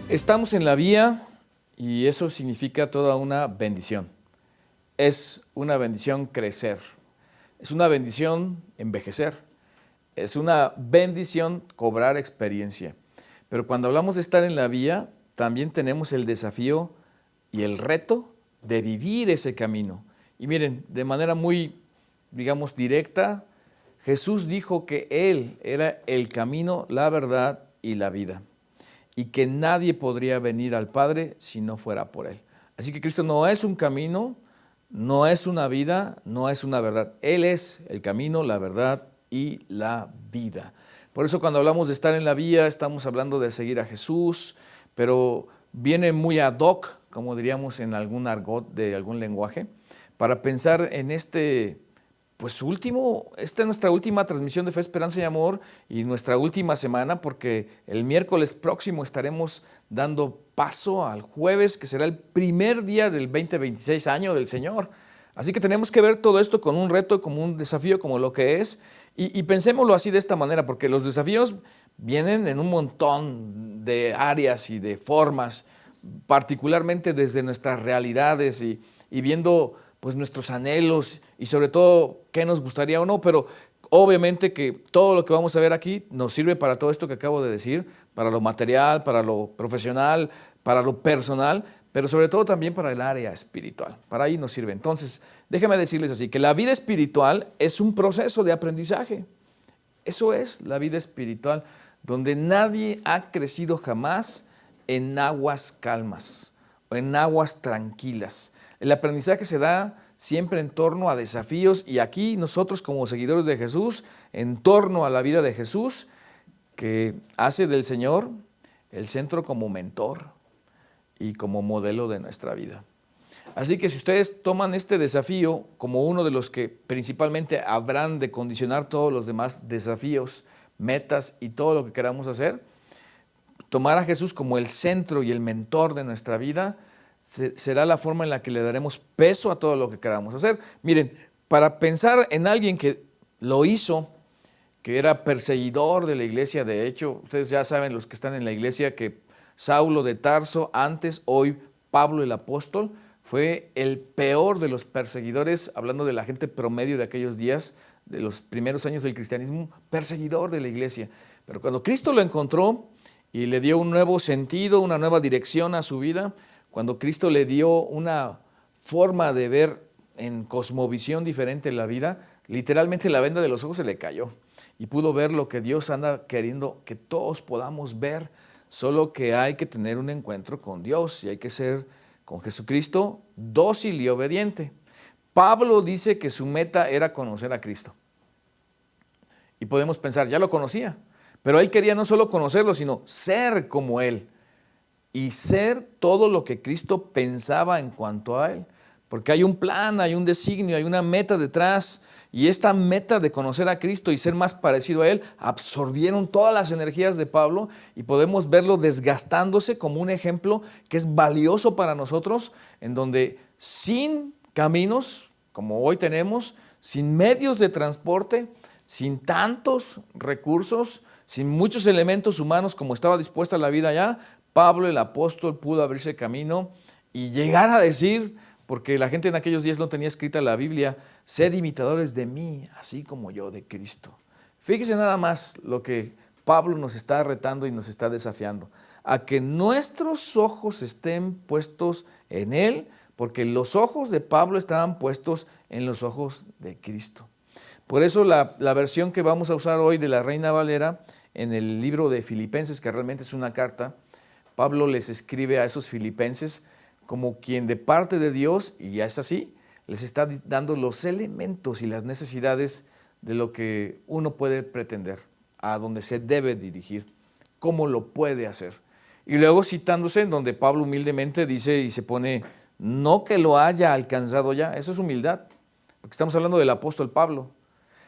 Estamos en la vía y eso significa toda una bendición. Es una bendición crecer, es una bendición envejecer, es una bendición cobrar experiencia. Pero cuando hablamos de estar en la vía, también tenemos el desafío y el reto de vivir ese camino. Y miren, de manera muy, digamos, directa, Jesús dijo que Él era el camino, la verdad y la vida, y que nadie podría venir al Padre si no fuera por Él. Así que Cristo no es un camino, no es una vida, no es una verdad. Él es el camino, la verdad y la vida. Por eso cuando hablamos de estar en la vía, estamos hablando de seguir a Jesús, pero viene muy ad hoc, como diríamos en algún argot de algún lenguaje, para pensar en esta es nuestra última transmisión de Fe, Esperanza y Amor y nuestra última semana, porque el miércoles próximo estaremos dando paso al jueves, que será el primer día del 2026 año del Señor. Así que tenemos que ver todo esto con un reto, como un desafío, como lo que es, y pensémoslo así de esta manera, porque los desafíos vienen en un montón de áreas y de formas, particularmente desde nuestras realidades y viendo pues nuestros anhelos y sobre todo qué nos gustaría o no, pero obviamente que todo lo que vamos a ver aquí nos sirve para todo esto que acabo de decir, para lo material, para lo profesional, para lo personal, pero sobre todo también para el área espiritual. Para ahí nos sirve. Entonces, déjenme decirles así, que la vida espiritual es un proceso de aprendizaje. Eso es la vida espiritual, donde nadie ha crecido jamás en aguas calmas o en aguas tranquilas. El aprendizaje se da siempre en torno a desafíos y aquí nosotros como seguidores de Jesús, en torno a la vida de Jesús, que hace del Señor el centro como mentor y como modelo de nuestra vida. Así que si ustedes toman este desafío como uno de los que principalmente habrán de condicionar todos los demás desafíos, metas y todo lo que queramos hacer, tomar a Jesús como el centro y el mentor de nuestra vida será la forma en la que le daremos peso a todo lo que queramos hacer. Miren, para pensar en alguien que lo hizo, que era perseguidor de la iglesia, de hecho, ustedes ya saben, los que están en la iglesia, que Saulo de Tarso, antes, hoy Pablo el apóstol, fue el peor de los perseguidores, hablando de la gente promedio de aquellos días, de los primeros años del cristianismo, perseguidor de la iglesia. Pero cuando Cristo lo encontró y le dio un nuevo sentido, una nueva dirección a su vida, cuando Cristo le dio una forma de ver en cosmovisión diferente la vida, literalmente la venda de los ojos se le cayó y pudo ver lo que Dios anda queriendo que todos podamos ver, solo que hay que tener un encuentro con Dios y hay que ser con Jesucristo dócil y obediente. Pablo dice que su meta era conocer a Cristo. Y podemos pensar, ya lo conocía, pero él quería no solo conocerlo, sino ser como Él. Y ser todo lo que Cristo pensaba en cuanto a Él. Porque hay un plan, hay un designio, hay una meta detrás. Y esta meta de conocer a Cristo y ser más parecido a Él absorbieron todas las energías de Pablo y podemos verlo desgastándose como un ejemplo que es valioso para nosotros, en donde sin caminos, como hoy tenemos, sin medios de transporte, sin tantos recursos, sin muchos elementos humanos como estaba dispuesta la vida allá, Pablo el apóstol pudo abrirse camino y llegar a decir, porque la gente en aquellos días no tenía escrita la Biblia, sed imitadores de mí, así como yo de Cristo. Fíjese nada más lo que Pablo nos está retando y nos está desafiando, a que nuestros ojos estén puestos en Él, porque los ojos de Pablo estaban puestos en los ojos de Cristo. Por eso la versión que vamos a usar hoy de la Reina Valera, en el libro de Filipenses, que realmente es una carta, Pablo les escribe a esos filipenses como quien de parte de Dios, y ya es así, les está dando los elementos y las necesidades de lo que uno puede pretender, a donde se debe dirigir, cómo lo puede hacer. Y luego citándose en donde Pablo humildemente dice y se pone, no que lo haya alcanzado ya, eso es humildad, porque estamos hablando del apóstol Pablo,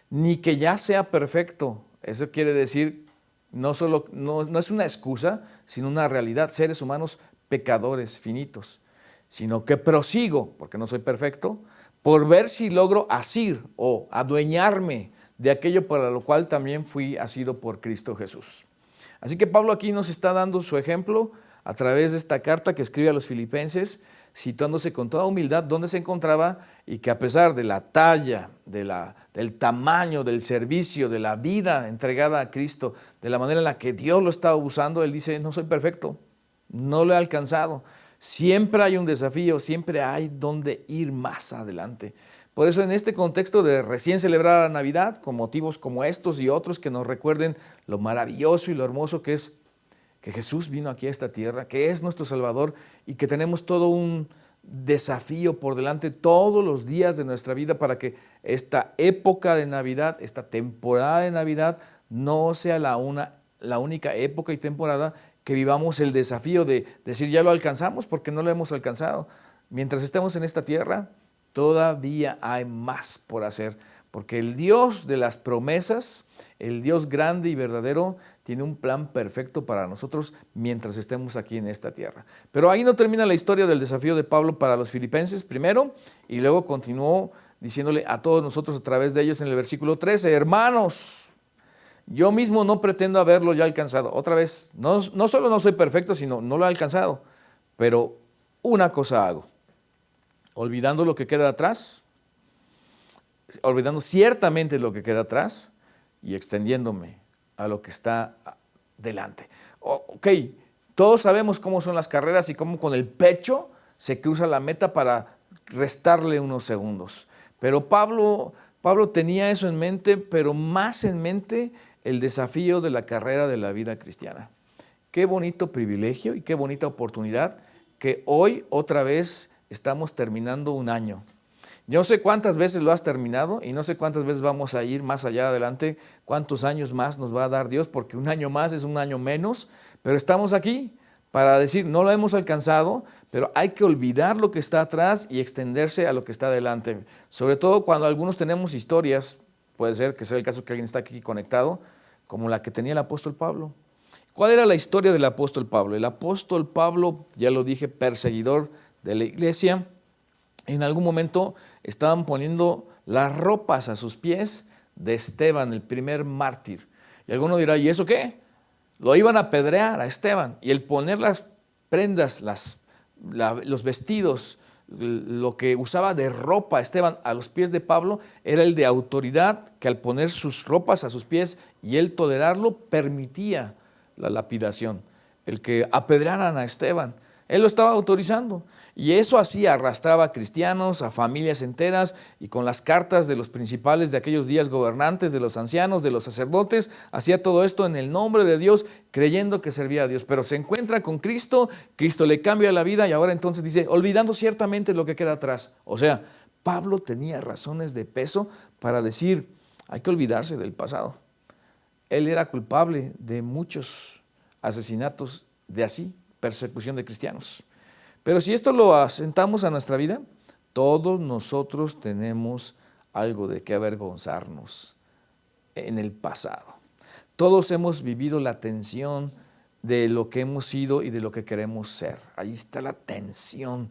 ni que ya sea perfecto, eso quiere decir no es una excusa, sino una realidad, seres humanos pecadores finitos, sino que prosigo, porque no soy perfecto, por ver si logro asir o adueñarme de aquello para lo cual también fui asido por Cristo Jesús. Así que Pablo aquí nos está dando su ejemplo a través de esta carta que escribe a los filipenses, situándose con toda humildad dónde se encontraba y que a pesar de la talla, del tamaño, del servicio, de la vida entregada a Cristo, de la manera en la que Dios lo estaba usando, él dice, no soy perfecto, no lo he alcanzado. Siempre hay un desafío, siempre hay donde ir más adelante. Por eso en este contexto de recién celebrar la Navidad, con motivos como estos y otros que nos recuerden lo maravilloso y lo hermoso que es que Jesús vino aquí a esta tierra, que es nuestro Salvador y que tenemos todo un desafío por delante todos los días de nuestra vida para que esta época de Navidad, esta temporada de Navidad, no sea la única época y temporada que vivamos el desafío de decir ya lo alcanzamos porque no lo hemos alcanzado. Mientras estemos en esta tierra, todavía hay más por hacer, porque el Dios de las promesas, el Dios grande y verdadero, tiene un plan perfecto para nosotros mientras estemos aquí en esta tierra. Pero ahí no termina la historia del desafío de Pablo para los filipenses primero, y luego continuó diciéndole a todos nosotros a través de ellos en el versículo 13, hermanos, yo mismo no pretendo haberlo ya alcanzado. Otra vez, no solo no soy perfecto, sino no lo he alcanzado, pero una cosa hago, olvidando lo que queda atrás, olvidando ciertamente lo que queda atrás y extendiéndome a lo que está delante. Ok, todos sabemos cómo son las carreras y cómo con el pecho se cruza la meta para restarle unos segundos. Pero Pablo tenía eso en mente, pero más en mente el desafío de la carrera de la vida cristiana. Qué bonito privilegio y qué bonita oportunidad que hoy otra vez estamos terminando un año. Yo no sé cuántas veces lo has terminado y no sé cuántas veces vamos a ir más allá adelante, cuántos años más nos va a dar Dios, porque un año más es un año menos, pero estamos aquí para decir, no lo hemos alcanzado, pero hay que olvidar lo que está atrás y extenderse a lo que está adelante. Sobre todo cuando algunos tenemos historias, puede ser que sea el caso que alguien está aquí conectado, como la que tenía el apóstol Pablo. ¿Cuál era la historia del apóstol Pablo? El apóstol Pablo, ya lo dije, perseguidor de la iglesia, en algún momento estaban poniendo las ropas a sus pies de Esteban, el primer mártir. Y alguno dirá, ¿y eso qué? Lo iban a apedrear a Esteban. Y el poner las prendas, los vestidos, lo que usaba de ropa Esteban a los pies de Pablo, era el de autoridad que al poner sus ropas a sus pies y él tolerarlo, permitía la lapidación, el que apedrearan a Esteban. Él lo estaba autorizando y eso así arrastraba a cristianos, a familias enteras y con las cartas de los principales de aquellos días gobernantes, de los ancianos, de los sacerdotes, hacía todo esto en el nombre de Dios, creyendo que servía a Dios. Pero se encuentra con Cristo, Cristo le cambia la vida y ahora entonces dice, olvidando ciertamente lo que queda atrás. O sea, Pablo tenía razones de peso para decir, hay que olvidarse del pasado. Él era culpable de muchos asesinatos de así, persecución de cristianos. Pero si esto lo asentamos a nuestra vida, todos nosotros tenemos algo de qué avergonzarnos en el pasado. Todos hemos vivido la tensión de lo que hemos sido y de lo que queremos ser. Ahí está la tensión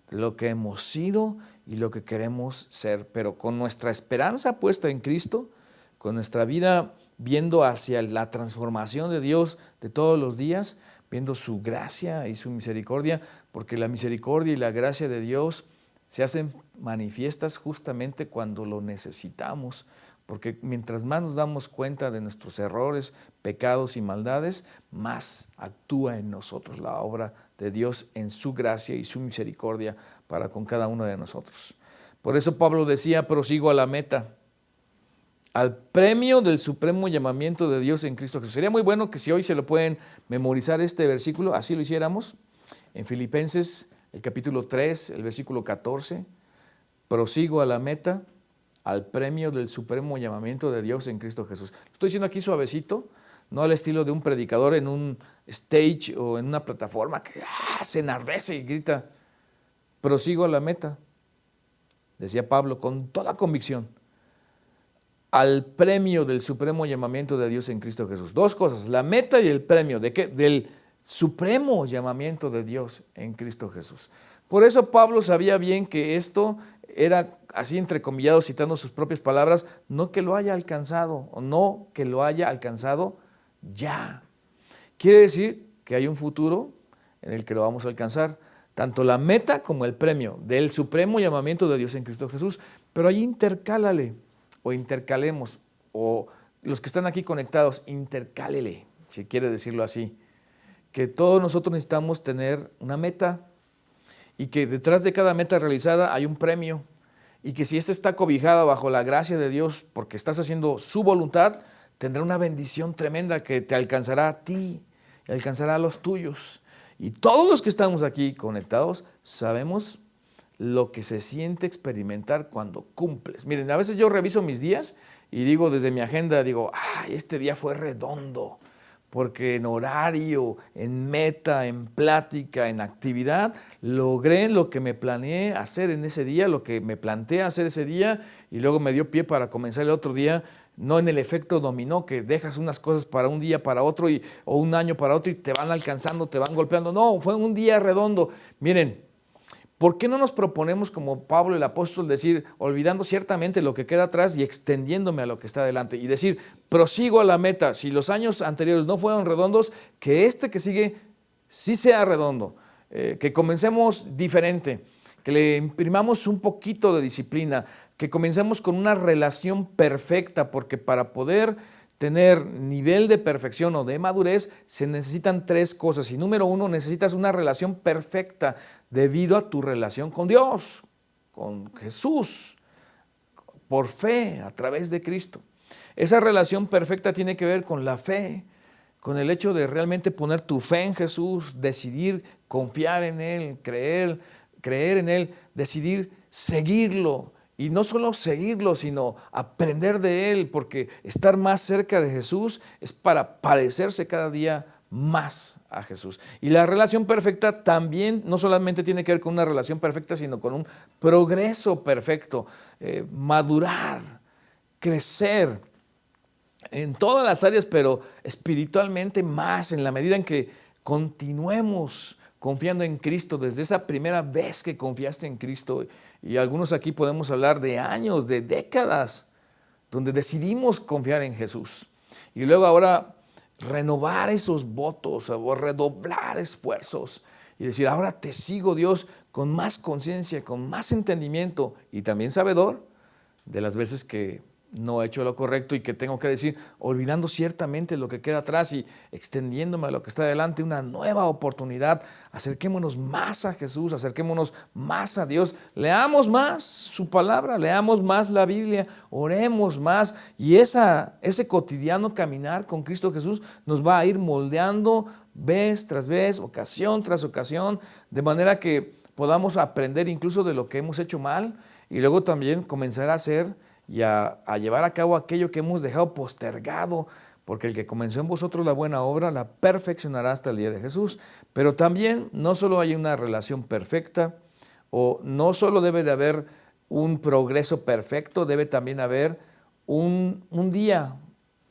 de lo que hemos sido y lo que queremos ser. Pero con nuestra esperanza puesta en Cristo, con nuestra vida viendo hacia la transformación de Dios de todos los días, viendo su gracia y su misericordia, porque la misericordia y la gracia de Dios se hacen manifiestas justamente cuando lo necesitamos, porque mientras más nos damos cuenta de nuestros errores, pecados y maldades, más actúa en nosotros la obra de Dios en su gracia y su misericordia para con cada uno de nosotros. Por eso Pablo decía, prosigo a la meta, al premio del supremo llamamiento de Dios en Cristo Jesús. Sería muy bueno que si hoy se lo pueden memorizar este versículo, así lo hiciéramos. En Filipenses, el capítulo 3, el versículo 14, prosigo a la meta, al premio del supremo llamamiento de Dios en Cristo Jesús. Lo estoy diciendo aquí suavecito, no al estilo de un predicador en un stage o en una plataforma que se enardece y grita, prosigo a la meta, decía Pablo con toda convicción, al premio del supremo llamamiento de Dios en Cristo Jesús. Dos cosas, la meta y el premio. ¿De qué? Del supremo llamamiento de Dios en Cristo Jesús. Por eso Pablo sabía bien que esto era, así entrecomillado, citando sus propias palabras, no que lo haya alcanzado, o no que lo haya alcanzado ya. Quiere decir que hay un futuro en el que lo vamos a alcanzar. Tanto la meta como el premio del supremo llamamiento de Dios en Cristo Jesús. Pero ahí intercálale o intercalemos, o los que están aquí conectados, intercálele, si quiere decirlo así. Que todos nosotros necesitamos tener una meta y que detrás de cada meta realizada hay un premio. Y que si esta está cobijada bajo la gracia de Dios porque estás haciendo su voluntad, tendrá una bendición tremenda que te alcanzará a ti y alcanzará a los tuyos. Y todos los que estamos aquí conectados sabemos lo que se siente experimentar cuando cumples. Miren, a veces yo reviso mis días y digo desde mi agenda, digo, ay, este día fue redondo, porque en horario, en meta, en plática, en actividad, logré lo que me planeé hacer en ese día, lo que me planteé hacer ese día, y luego me dio pie para comenzar el otro día, no en el efecto dominó, que dejas unas cosas para un día, para otro, o un año para otro, y te van alcanzando, te van golpeando. No, fue un día redondo. Miren, ¿por qué no nos proponemos, como Pablo el apóstol, decir, olvidando ciertamente lo que queda atrás y extendiéndome a lo que está adelante? Y decir, prosigo a la meta. Si los años anteriores no fueron redondos, que este que sigue sí sea redondo. Que comencemos diferente, que le imprimamos un poquito de disciplina, que comencemos con una relación perfecta, porque para poder tener nivel de perfección o de madurez se necesitan tres cosas. Y número uno, necesitas una relación perfecta debido a tu relación con Dios, con Jesús, por fe, a través de Cristo. Esa relación perfecta tiene que ver con la fe, con el hecho de realmente poner tu fe en Jesús, decidir confiar en Él, creer en Él, decidir seguirlo. Y no solo seguirlo, sino aprender de Él, porque estar más cerca de Jesús es para parecerse cada día más a Jesús. Y la relación perfecta también no solamente tiene que ver con una relación perfecta, sino con un progreso perfecto, madurar, crecer en todas las áreas, pero espiritualmente más, en la medida en que continuemos confiando en Cristo desde esa primera vez que confiaste en Cristo. Y algunos aquí podemos hablar de años, de décadas, donde decidimos confiar en Jesús. Y luego ahora renovar esos votos o redoblar esfuerzos y decir, ahora te sigo, Dios, con más conciencia, con más entendimiento y también sabedor de las veces que no he hecho lo correcto y que tengo que decir, olvidando ciertamente lo que queda atrás y extendiéndome a lo que está adelante, una nueva oportunidad. Acerquémonos más a Jesús, acerquémonos más a Dios, leamos más su palabra, leamos más la Biblia, oremos más, y ese cotidiano caminar con Cristo Jesús nos va a ir moldeando vez tras vez, ocasión tras ocasión, de manera que podamos aprender incluso de lo que hemos hecho mal y luego también comenzar a hacer y a llevar a cabo aquello que hemos dejado postergado, porque el que comenzó en vosotros la buena obra la perfeccionará hasta el día de Jesús. Pero también no solo hay una relación perfecta, o no solo debe de haber un progreso perfecto, debe también haber un día,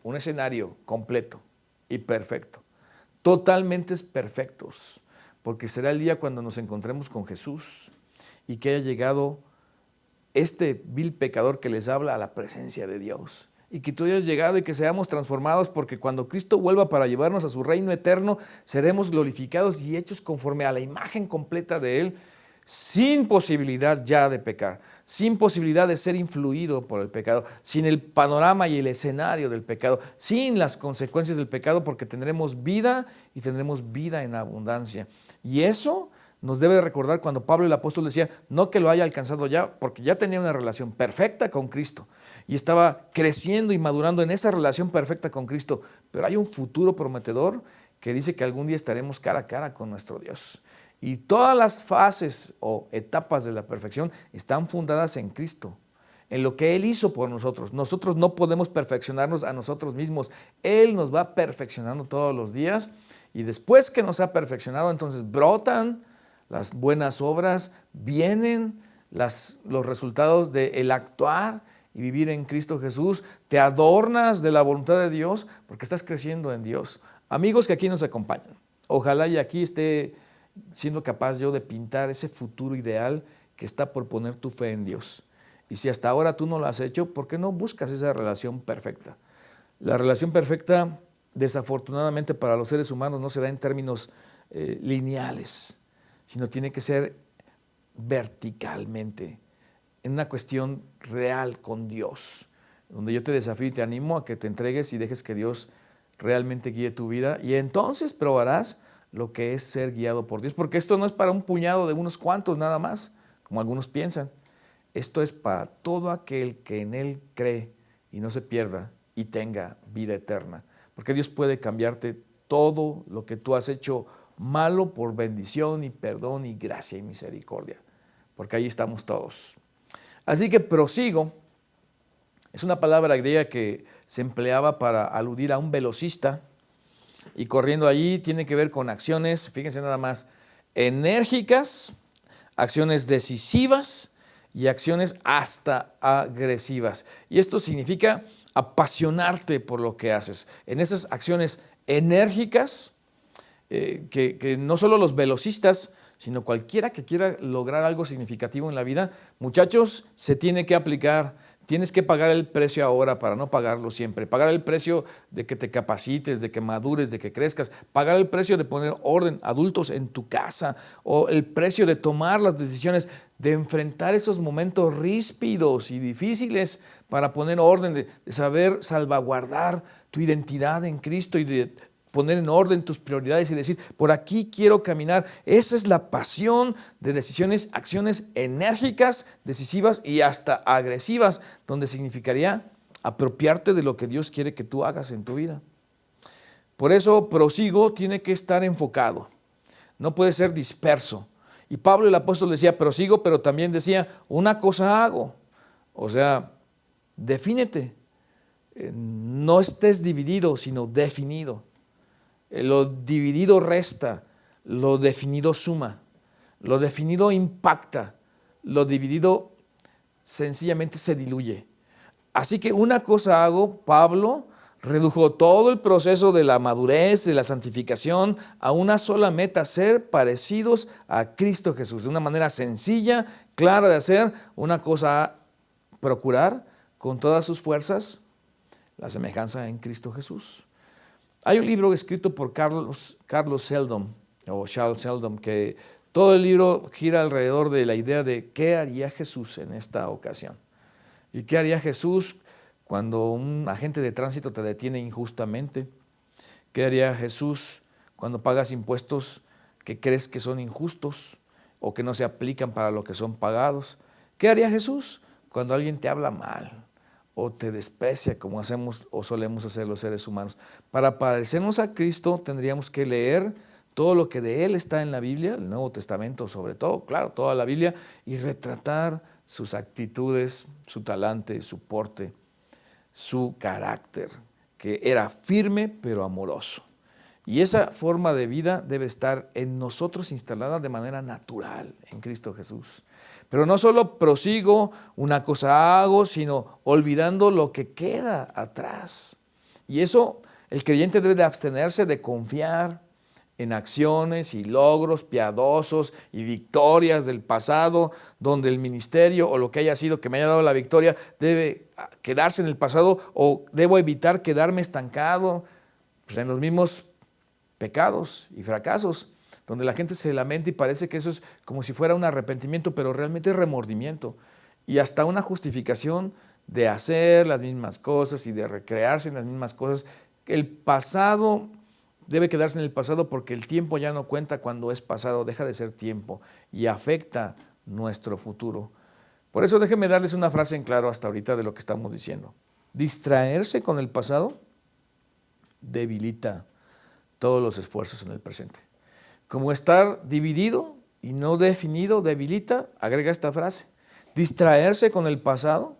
un escenario completo y perfecto, totalmente perfectos, porque será el día cuando nos encontremos con Jesús y que haya llegado este vil pecador que les habla a la presencia de Dios, y que tú hayas llegado y que seamos transformados, porque cuando Cristo vuelva para llevarnos a su reino eterno, seremos glorificados y hechos conforme a la imagen completa de Él, sin posibilidad ya de pecar, sin posibilidad de ser influido por el pecado, sin el panorama y el escenario del pecado, sin las consecuencias del pecado, porque tendremos vida y tendremos vida en abundancia. Y eso nos debe recordar cuando Pablo el apóstol decía, no que lo haya alcanzado ya, porque ya tenía una relación perfecta con Cristo y estaba creciendo y madurando en esa relación perfecta con Cristo, pero hay un futuro prometedor que dice que algún día estaremos cara a cara con nuestro Dios. Y todas las fases o etapas de la perfección están fundadas en Cristo, en lo que Él hizo por nosotros. Nosotros no podemos perfeccionarnos a nosotros mismos. Él nos va perfeccionando todos los días, y después que nos ha perfeccionado, entonces brotan las buenas obras, vienen los resultados del actuar y vivir en Cristo Jesús. Te adornas de la voluntad de Dios porque estás creciendo en Dios. Amigos que aquí nos acompañan, ojalá y aquí esté siendo capaz yo de pintar ese futuro ideal que está por poner tu fe en Dios. Y si hasta ahora tú no lo has hecho, ¿por qué no buscas esa relación perfecta? La relación perfecta, desafortunadamente para los seres humanos, no se da en términos lineales, sino tiene que ser verticalmente, en una cuestión real con Dios, donde yo te desafío y te animo a que te entregues y dejes que Dios realmente guíe tu vida, y entonces probarás lo que es ser guiado por Dios, porque esto no es para un puñado de unos cuantos nada más, como algunos piensan. Esto es para todo aquel que en Él cree y no se pierda y tenga vida eterna, porque Dios puede cambiarte todo lo que tú has hecho malo por bendición y perdón y gracia y misericordia, porque ahí estamos todos. Así que prosigo es una palabra griega que se empleaba para aludir a un velocista, y corriendo allí tiene que ver con acciones, fíjense nada más, enérgicas, acciones decisivas y acciones hasta agresivas. Y esto significa apasionarte por lo que haces. En esas acciones enérgicas, que no solo los velocistas, sino cualquiera que quiera lograr algo significativo en la vida, muchachos, se tiene que aplicar. Tienes que pagar el precio ahora para no pagarlo siempre. Pagar el precio de que te capacites, de que madures, de que crezcas. Pagar el precio de poner orden, adultos, en tu casa. O el precio de tomar las decisiones, de enfrentar esos momentos ríspidos y difíciles para poner orden, de saber salvaguardar tu identidad en Cristo y de poner en orden tus prioridades y decir, por aquí quiero caminar. Esa es la pasión de decisiones, acciones enérgicas, decisivas y hasta agresivas, donde significaría apropiarte de lo que Dios quiere que tú hagas en tu vida. Por eso prosigo tiene que estar enfocado, no puede ser disperso. Y Pablo el apóstol decía prosigo, pero también decía una cosa hago. O sea, defínete, no estés dividido, sino definido. Lo dividido resta, lo definido suma, lo definido impacta, lo dividido sencillamente se diluye. Así que una cosa hago, Pablo redujo todo el proceso de la madurez, de la santificación, a una sola meta: ser parecidos a Cristo Jesús. De una manera sencilla, clara de hacer, una cosa a procurar con todas sus fuerzas, la semejanza en Cristo Jesús. Hay un libro escrito por Carlos Seldom, o Charles Seldom, que todo el libro gira alrededor de la idea de qué haría Jesús en esta ocasión. ¿Y qué haría Jesús cuando un agente de tránsito te detiene injustamente? ¿Qué haría Jesús cuando pagas impuestos que crees que son injustos o que no se aplican para lo que son pagados? ¿Qué haría Jesús cuando alguien te habla mal o te desprecia, como hacemos o solemos hacer los seres humanos? Para parecernos a Cristo tendríamos que leer todo lo que de Él está en la Biblia, el Nuevo Testamento sobre todo, claro, toda la Biblia, y retratar sus actitudes, su talante, su porte, su carácter, que era firme pero amoroso. Y esa forma de vida debe estar en nosotros instalada de manera natural en Cristo Jesús. Pero no solo prosigo, una cosa hago, sino olvidando lo que queda atrás. Y eso el creyente debe de abstenerse de confiar en acciones y logros piadosos y victorias del pasado, donde el ministerio o lo que haya sido que me haya dado la victoria debe quedarse en el pasado, o debo evitar quedarme estancado en los mismos pecados y fracasos, donde la gente se lamenta y parece que eso es como si fuera un arrepentimiento, pero realmente es remordimiento y hasta una justificación de hacer las mismas cosas y de recrearse en las mismas cosas. El pasado debe quedarse en el pasado, porque el tiempo ya no cuenta cuando es pasado, deja de ser tiempo y afecta nuestro futuro. Por eso déjenme darles una frase en claro hasta ahorita de lo que estamos diciendo. Distraerse con el pasado debilita todos los esfuerzos en el presente. Como estar dividido y no definido debilita, agrega esta frase: distraerse con el pasado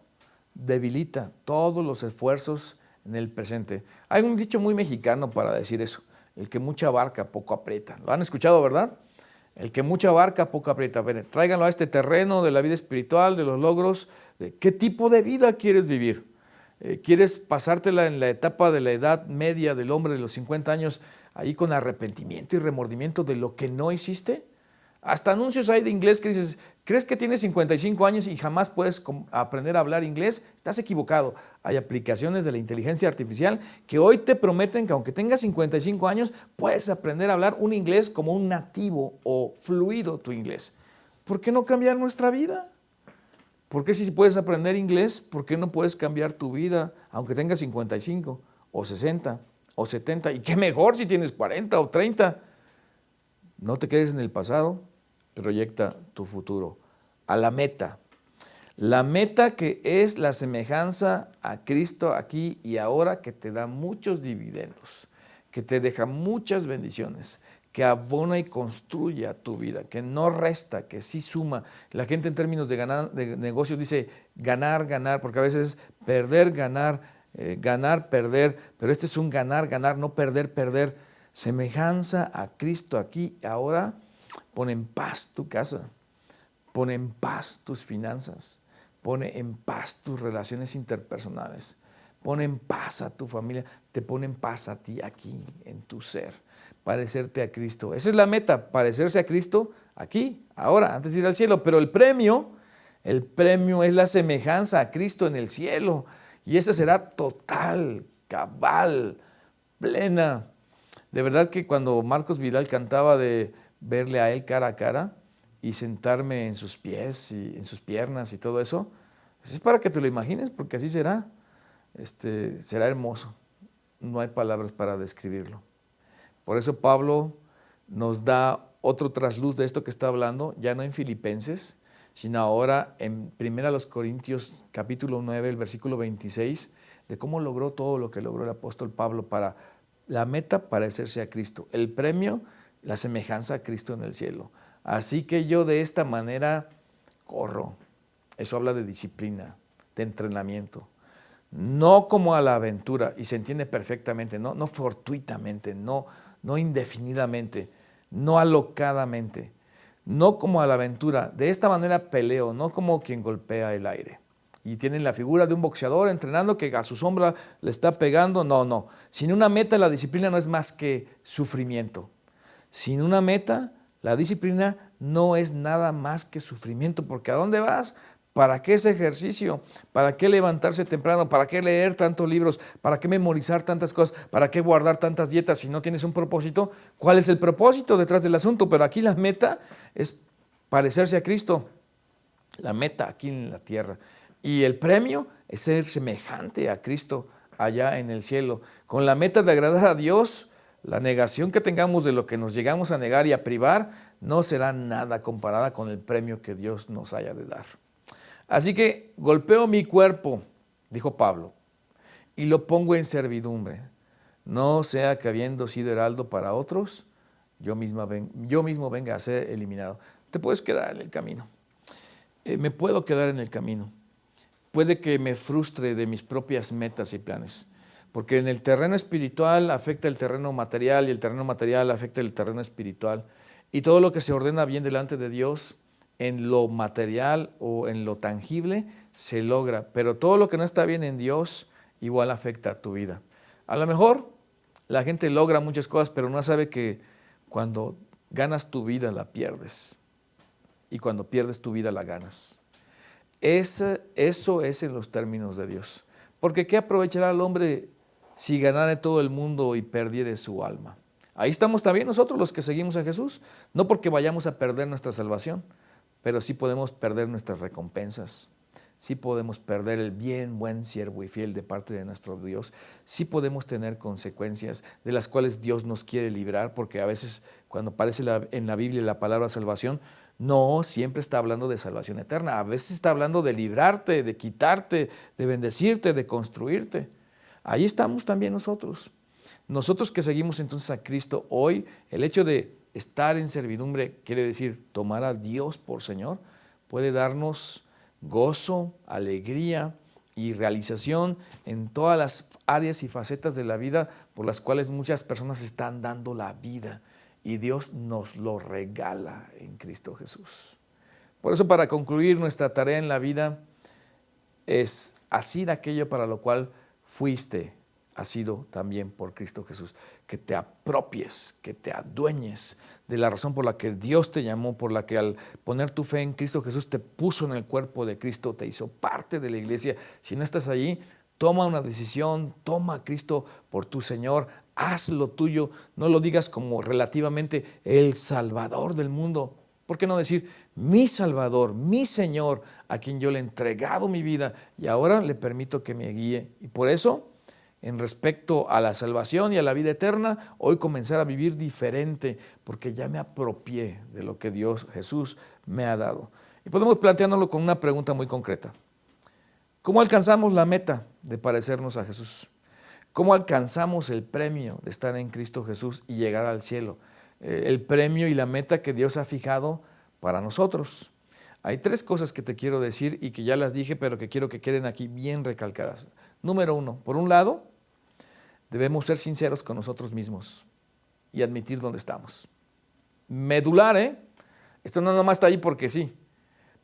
debilita todos los esfuerzos en el presente. Hay un dicho muy mexicano para decir eso: el que mucha abarca, poco aprieta. ¿Lo han escuchado, verdad? El que mucha abarca, poco aprieta. Tráiganlo a este terreno de la vida espiritual, de los logros, de qué tipo de vida quieres vivir. ¿Quieres pasártela en la etapa de la edad media del hombre de los 50 años, ahí con arrepentimiento y remordimiento de lo que no hiciste? Hasta anuncios hay de inglés que dices, ¿crees que tienes 55 años y jamás puedes aprender a hablar inglés? Estás equivocado. Hay aplicaciones de la inteligencia artificial que hoy te prometen que aunque tengas 55 años, puedes aprender a hablar un inglés como un nativo o fluido tu inglés. ¿Por qué no cambiar nuestra vida? ¿Por qué si puedes aprender inglés, por qué no puedes cambiar tu vida aunque tengas 55 o 60 o 70? Y qué mejor si tienes 40 o 30. No te quedes en el pasado, proyecta tu futuro a la meta. La meta que es la semejanza a Cristo aquí y ahora, que te da muchos dividendos, que te deja muchas bendiciones, que abona y construye a tu vida, que no resta, que sí suma. La gente en términos de negocios dice ganar, ganar, porque a veces perder, ganar, ganar, perder, pero este es un ganar, ganar, no perder, perder. Semejanza a Cristo aquí y ahora, pone en paz tu casa, pone en paz tus finanzas, pone en paz tus relaciones interpersonales, pone en paz a tu familia, te pone en paz a ti aquí, en tu ser, parecerte a Cristo. Esa es la meta, parecerse a Cristo aquí, ahora, antes de ir al cielo. Pero el premio es la semejanza a Cristo en el cielo. Y esa será total, cabal, plena. De verdad que cuando Marcos Vidal cantaba de verle a él cara a cara y sentarme en sus pies y en sus piernas y todo eso, es para que te lo imagines, porque así será. Será hermoso. No hay palabras para describirlo. Por eso Pablo nos da otro trasluz de esto que está hablando, ya no en Filipenses, sino ahora en 1 Corintios capítulo 9, el versículo 26, de cómo logró todo lo que logró el apóstol Pablo para la meta, parecerse a Cristo. El premio, la semejanza a Cristo en el cielo. Así que yo de esta manera corro. Eso habla de disciplina, de entrenamiento. No como a la aventura, y se entiende perfectamente, no fortuitamente, no indefinidamente, no alocadamente, no como a la aventura. De esta manera peleo, no como quien golpea el aire. Y tienen la figura de un boxeador entrenando que a su sombra le está pegando. No. Sin una meta, la disciplina no es más que sufrimiento. Sin una meta, la disciplina no es nada más que sufrimiento. Porque ¿a dónde vas? ¿Para qué ese ejercicio? ¿Para qué levantarse temprano? ¿Para qué leer tantos libros? ¿Para qué memorizar tantas cosas? ¿Para qué guardar tantas dietas si no tienes un propósito? ¿Cuál es el propósito detrás del asunto? Pero aquí la meta es parecerse a Cristo. La meta aquí en la tierra. Y el premio es ser semejante a Cristo allá en el cielo. Con la meta de agradar a Dios, la negación que tengamos de lo que nos llegamos a negar y a privar no será nada comparada con el premio que Dios nos haya de dar. Así que golpeo mi cuerpo, dijo Pablo, y lo pongo en servidumbre. No sea que habiendo sido heraldo para otros, yo mismo venga a ser eliminado. Te puedes quedar en el camino. Me puedo quedar en el camino. Puede que me frustre de mis propias metas y planes, porque en el terreno espiritual afecta el terreno material y el terreno material afecta el terreno espiritual. Y todo lo que se ordena bien delante de Dios, en lo material o en lo tangible, se logra. Pero todo lo que no está bien en Dios, igual afecta a tu vida. A lo mejor la gente logra muchas cosas, pero no sabe que cuando ganas tu vida la pierdes. Y cuando pierdes tu vida la ganas. Eso es en los términos de Dios. Porque ¿qué aprovechará el hombre si ganare todo el mundo y perdiere su alma? Ahí estamos también nosotros los que seguimos a Jesús. No porque vayamos a perder nuestra salvación, pero sí podemos perder nuestras recompensas. Sí podemos perder el bien, buen siervo y fiel de parte de nuestro Dios. Sí podemos tener consecuencias de las cuales Dios nos quiere librar, porque a veces cuando aparece en la Biblia la palabra salvación, no siempre está hablando de salvación eterna. A veces está hablando de librarte, de quitarte, de bendecirte, de construirte. Ahí estamos también nosotros. Nosotros que seguimos entonces a Cristo hoy, el hecho de estar en servidumbre quiere decir tomar a Dios por Señor, puede darnos gozo, alegría y realización en todas las áreas y facetas de la vida por las cuales muchas personas están dando la vida. Y Dios nos lo regala en Cristo Jesús. Por eso, para concluir nuestra tarea en la vida, es así de aquello para lo cual fuiste ha sido también por Cristo Jesús. Que te apropies, que te adueñes de la razón por la que Dios te llamó, por la que al poner tu fe en Cristo Jesús te puso en el cuerpo de Cristo, te hizo parte de la iglesia. Si no estás allí, toma una decisión, toma a Cristo por tu Señor, haz lo tuyo, no lo digas como relativamente el Salvador del mundo. ¿Por qué no decir mi Salvador, mi Señor, a quien yo le he entregado mi vida y ahora le permito que me guíe? Y por eso, en respecto a la salvación y a la vida eterna, hoy comenzar a vivir diferente, porque ya me apropié de lo que Dios, Jesús, me ha dado. Y podemos planteárnoslo con una pregunta muy concreta. ¿Cómo alcanzamos la meta de parecernos a Jesús? ¿Cómo alcanzamos el premio de estar en Cristo Jesús y llegar al cielo? El premio y la meta que Dios ha fijado para nosotros. Hay 3 cosas que te quiero decir y que ya las dije, pero que quiero que queden aquí bien recalcadas. Número 1, por un lado, debemos ser sinceros con nosotros mismos y admitir dónde estamos. Medular, ¿eh? Esto no nomás está ahí porque sí.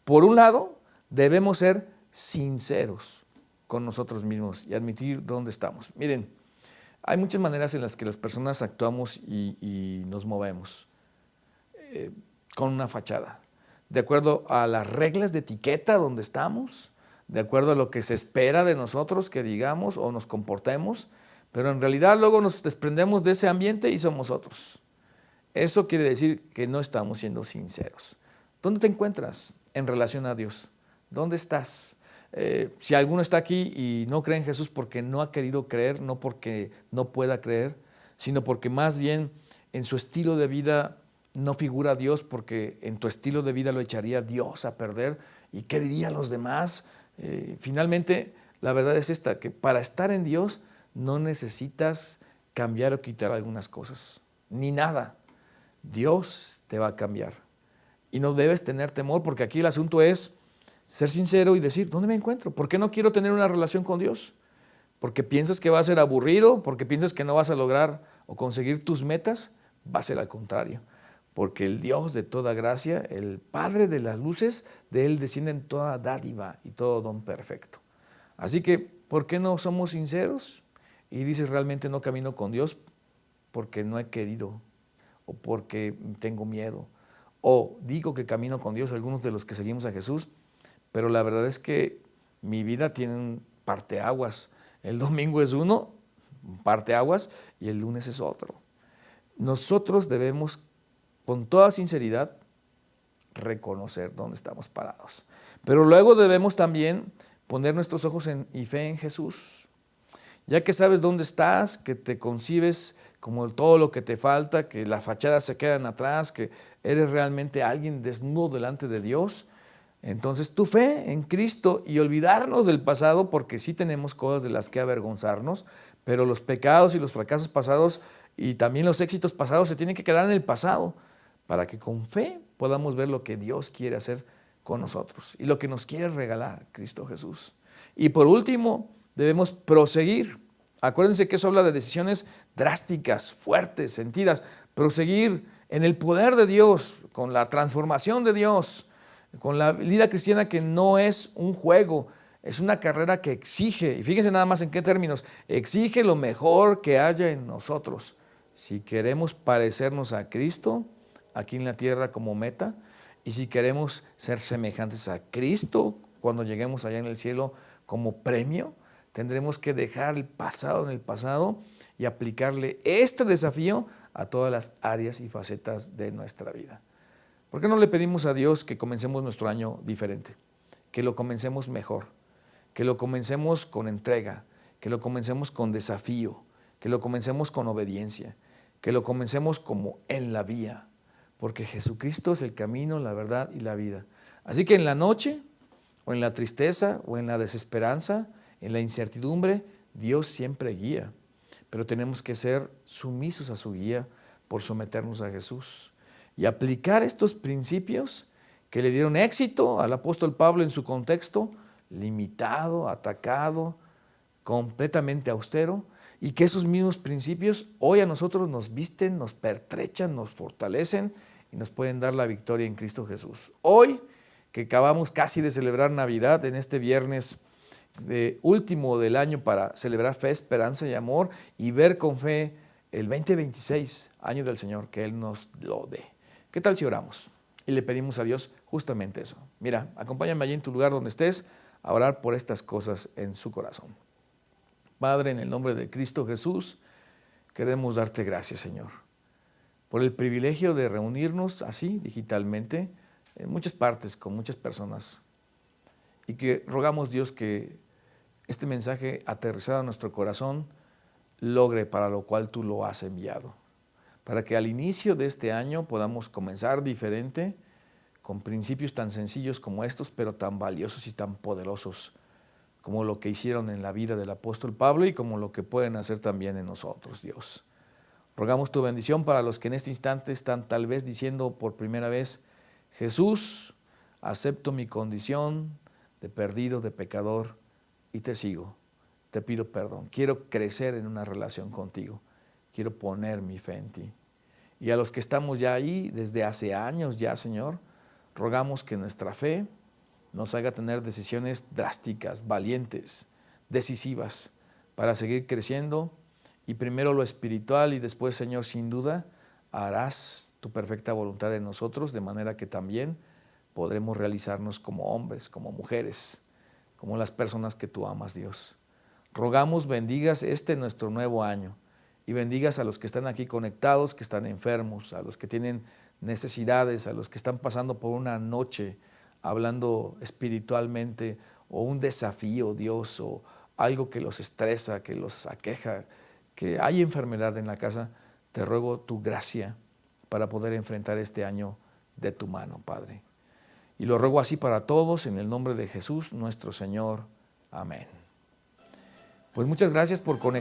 Por un lado, debemos ser sinceros con nosotros mismos y admitir dónde estamos. Miren, hay muchas maneras en las que las personas actuamos y nos movemos con una fachada, de acuerdo a las reglas de etiqueta donde estamos, de acuerdo a lo que se espera de nosotros que digamos o nos comportemos, pero en realidad luego nos desprendemos de ese ambiente y somos otros. Eso quiere decir que no estamos siendo sinceros. ¿Dónde te encuentras en relación a Dios? ¿Dónde estás? Si alguno está aquí y no cree en Jesús porque no ha querido creer, no porque no pueda creer, sino porque más bien en su estilo de vida no figura Dios, porque en tu estilo de vida lo echaría Dios a perder. ¿Y qué dirían los demás? Finalmente, la verdad es esta, que para estar en Dios no necesitas cambiar o quitar algunas cosas, ni nada. Dios te va a cambiar. Y no debes tener temor, porque aquí el asunto es ser sincero y decir, ¿dónde me encuentro? ¿Por qué no quiero tener una relación con Dios? ¿Porque piensas que va a ser aburrido? ¿Porque piensas que no vas a lograr o conseguir tus metas? Va a ser al contrario. Porque el Dios de toda gracia, el Padre de las luces, de Él descienden toda dádiva y todo don perfecto. Así que, ¿por qué no somos sinceros? Y dices, realmente no camino con Dios porque no he querido o porque tengo miedo. O digo que camino con Dios, algunos de los que seguimos a Jesús, pero la verdad es que mi vida tiene un parteaguas. El domingo es uno, un parteaguas, y el lunes es otro. Nosotros debemos, con toda sinceridad, reconocer dónde estamos parados. Pero luego debemos también poner nuestros ojos y fe en Jesús. Ya que sabes dónde estás, que te concibes como todo lo que te falta, que las fachadas se quedan atrás, que eres realmente alguien desnudo delante de Dios, entonces tu fe en Cristo y olvidarnos del pasado, porque sí tenemos cosas de las que avergonzarnos, pero los pecados y los fracasos pasados y también los éxitos pasados se tienen que quedar en el pasado, para que con fe podamos ver lo que Dios quiere hacer con nosotros y lo que nos quiere regalar Cristo Jesús. Y por último, debemos proseguir. Acuérdense que eso habla de decisiones drásticas, fuertes, sentidas. Proseguir en el poder de Dios, con la transformación de Dios, con la vida cristiana que no es un juego, es una carrera que exige, y fíjense nada más en qué términos, exige lo mejor que haya en nosotros. Si queremos parecernos a Cristo aquí en la tierra como meta, y si queremos ser semejantes a Cristo cuando lleguemos allá en el cielo como premio, tendremos que dejar el pasado en el pasado y aplicarle este desafío a todas las áreas y facetas de nuestra vida. ¿Por qué no le pedimos a Dios que comencemos nuestro año diferente? Que lo comencemos mejor, que lo comencemos con entrega, que lo comencemos con desafío, que lo comencemos con obediencia, que lo comencemos como en la vía, porque Jesucristo es el camino, la verdad y la vida. Así que en la noche, o en la tristeza, o en la desesperanza, en la incertidumbre, Dios siempre guía, pero tenemos que ser sumisos a su guía por someternos a Jesús y aplicar estos principios que le dieron éxito al apóstol Pablo en su contexto limitado, atacado, completamente austero, y que esos mismos principios hoy a nosotros nos visten, nos pertrechan, nos fortalecen y nos pueden dar la victoria en Cristo Jesús. Hoy, que acabamos casi de celebrar Navidad, en este viernes de último del año para celebrar fe, esperanza y amor y ver con fe el 2026, año del Señor, que Él nos lo dé. ¿Qué tal si oramos? Y le pedimos a Dios justamente eso. Mira, acompáñame allí en tu lugar donde estés a orar por estas cosas en su corazón. Padre, en el nombre de Cristo Jesús, queremos darte gracias, Señor, por el privilegio de reunirnos así, digitalmente, en muchas partes, con muchas personas. Y que rogamos, Dios, que este mensaje aterrizado en nuestro corazón logre para lo cual tú lo has enviado. Para que al inicio de este año podamos comenzar diferente, con principios tan sencillos como estos, pero tan valiosos y tan poderosos como lo que hicieron en la vida del apóstol Pablo y como lo que pueden hacer también en nosotros, Dios. Rogamos tu bendición para los que en este instante están tal vez diciendo por primera vez: Jesús, acepto mi condición de perdido, de pecador, y te sigo. Te pido perdón. Quiero crecer en una relación contigo. Quiero poner mi fe en ti. Y a los que estamos ya ahí desde hace años ya, Señor, rogamos que nuestra fe nos haga tener decisiones drásticas, valientes, decisivas, para seguir creciendo. Y primero lo espiritual y después, Señor, sin duda, harás tu perfecta voluntad en nosotros, de manera que también podremos realizarnos como hombres, como mujeres, como las personas que tú amas, Dios. Rogamos bendigas este nuestro nuevo año y bendigas a los que están aquí conectados, que están enfermos, a los que tienen necesidades, a los que están pasando por una noche hablando espiritualmente o un desafío, Dios, o algo que los estresa, que los aqueja, que hay enfermedad en la casa. Te ruego tu gracia para poder enfrentar este año de tu mano, Padre. Y lo ruego así para todos en el nombre de Jesús, nuestro Señor. Amén. Pues muchas gracias por conectar.